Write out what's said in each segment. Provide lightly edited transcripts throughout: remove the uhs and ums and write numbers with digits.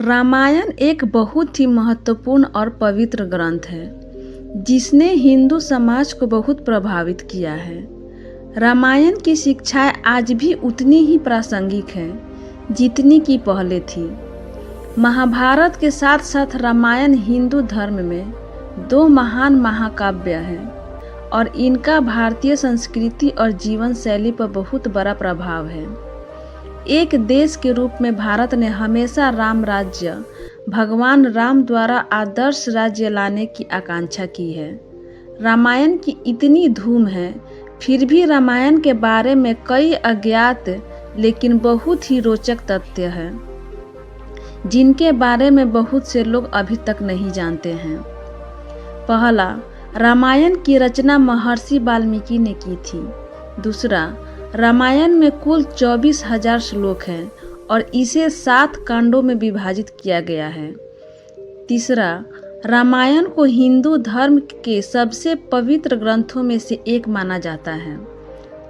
रामायण एक बहुत ही महत्वपूर्ण और पवित्र ग्रंथ है जिसने हिंदू समाज को बहुत प्रभावित किया है। रामायण की शिक्षाएं आज भी उतनी ही प्रासंगिक हैं जितनी की पहले थी। महाभारत के साथ साथ रामायण हिंदू धर्म में दो महान महाकाव्य हैं और इनका भारतीय संस्कृति और जीवन शैली पर बहुत बड़ा प्रभाव है। एक देश के रूप में भारत ने हमेशा राम राज्य, भगवान राम द्वारा आदर्श राज्य लाने की आकांक्षा की है। रामायण की इतनी धूम है, फिर भी रामायण के बारे में कई अज्ञात लेकिन बहुत ही रोचक तथ्य हैं जिनके बारे में बहुत से लोग अभी तक नहीं जानते हैं। पहला, रामायण की रचना महर्षि वाल्मीकि ने की थी। दूसरा, रामायण में कुल 24,000 श्लोक हैं और इसे 7 कांडों में विभाजित किया गया है। तीसरा, रामायण को हिंदू धर्म के सबसे पवित्र ग्रंथों में से एक माना जाता है।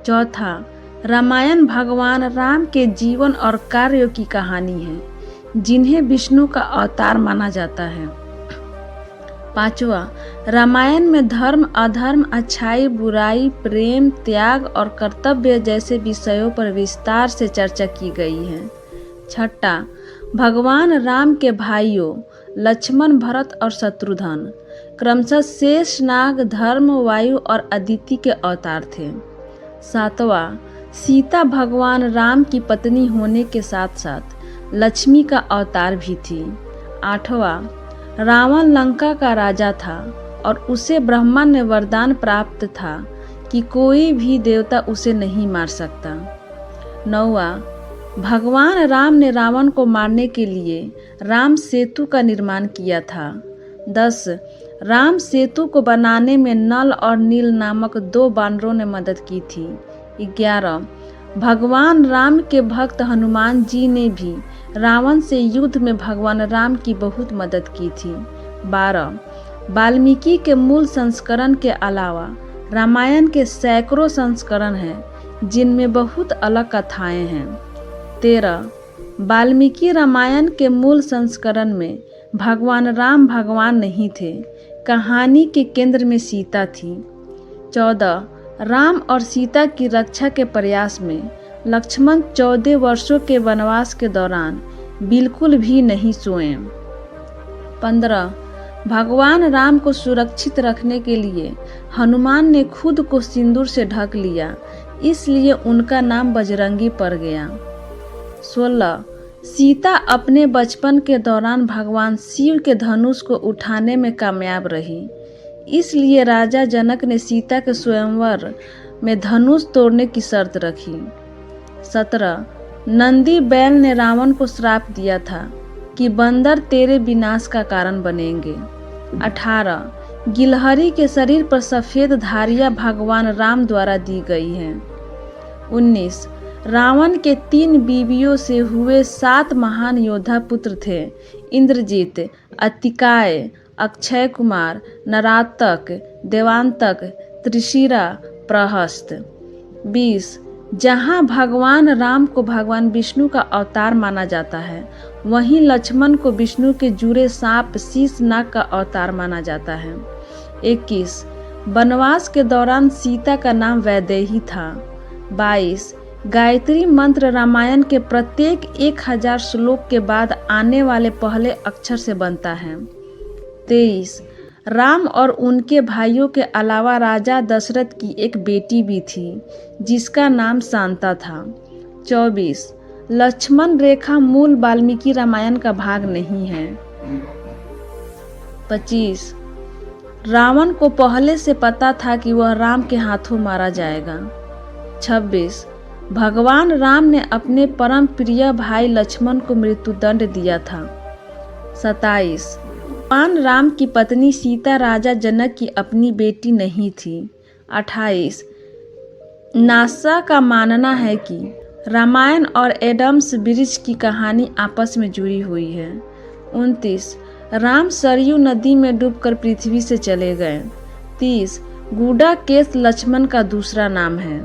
चौथा, रामायण भगवान राम के जीवन और कार्यों की कहानी है जिन्हें विष्णु का अवतार माना जाता है। पांचवा, रामायण में धर्म, अधर्म, अच्छाई, बुराई, प्रेम, त्याग और कर्तव्य जैसे विषयों पर विस्तार से चर्चा की गई है। छठा, भगवान राम के भाइयों लक्ष्मण, भरत और शत्रुघ्न क्रमशः शेषनाग, धर्म, वायु और अदिति के अवतार थे। सातवां, सीता भगवान राम की पत्नी होने के साथ साथ लक्ष्मी का अवतार भी थी। आठवां, रावण लंका का राजा था और उसे ब्रह्मा ने वरदान प्राप्त था कि कोई भी देवता उसे नहीं मार सकता। नौवां, भगवान राम ने रावण को मारने के लिए राम सेतु का निर्माण किया था। 10, राम सेतु को बनाने में नल और नील नामक 2 बानरों ने मदद की थी। 11, भगवान राम के भक्त हनुमान जी ने भी रावण से युद्ध में भगवान राम की बहुत मदद की थी। 12, वाल्मीकि के मूल संस्करण के अलावा रामायण के सैकड़ों संस्करण हैं जिनमें बहुत अलग कथाएं हैं। 13, वाल्मीकि रामायण के मूल संस्करण में भगवान राम भगवान नहीं थे, कहानी के केंद्र में सीता थी। 14, राम और सीता की रक्षा के प्रयास में लक्ष्मण 14 वर्षों के वनवास के दौरान बिल्कुल भी नहीं सोए। 15, भगवान राम को सुरक्षित रखने के लिए हनुमान ने खुद को सिंदूर से ढक लिया, इसलिए उनका नाम बजरंगी पड़ गया। 16, सीता अपने बचपन के दौरान भगवान शिव के धनुष को उठाने में कामयाब रही, इसलिए राजा जनक ने सीता के स्वयंवर में धनुष तोड़ने की शर्त रखी। 17, नंदी बैल ने रावण को श्राप दिया था कि बंदर तेरे विनाश का कारण बनेंगे। 18, गिलहरी के शरीर पर सफेद धारियां भगवान राम द्वारा दी गई हैं। 19, रावण के 3 बीवियों से हुए 7 महान योद्धा पुत्र थे, इंद्रजीत, अतिकाय, अक्षय कुमार, नरातक, देवांतक, त्रिशिरा, प्रहस्त। 20, जहाँ भगवान राम को भगवान विष्णु का अवतार माना जाता है, वहीं लक्ष्मण को विष्णु के जुड़े सांप शीशनाग का अवतार माना जाता है। 21, वनवास के दौरान सीता का नाम वैदेही था। 22, गायत्री मंत्र रामायण के प्रत्येक 1000 श्लोक के बाद आने वाले पहले अक्षर से बनता है। 23, राम और उनके भाइयों के अलावा राजा दशरथ की एक बेटी भी थी जिसका नाम शांता था। 24, लक्ष्मण रेखा मूल वाल्मीकि रामायण का भाग नहीं है। 25, रावण को पहले से पता था कि वह राम के हाथों मारा जाएगा। 26, भगवान राम ने अपने परम प्रिय भाई लक्ष्मण को मृत्युदंड दिया था। 27, भगवान राम की पत्नी सीता राजा जनक की अपनी बेटी नहीं थी। 28, नासा का मानना है कि रामायण और एडम्स वृक्ष की कहानी आपस में जुड़ी हुई है। 29, राम सरयू नदी में डूबकर पृथ्वी से चले गए। 30, गुडा केश लक्ष्मण का दूसरा नाम है।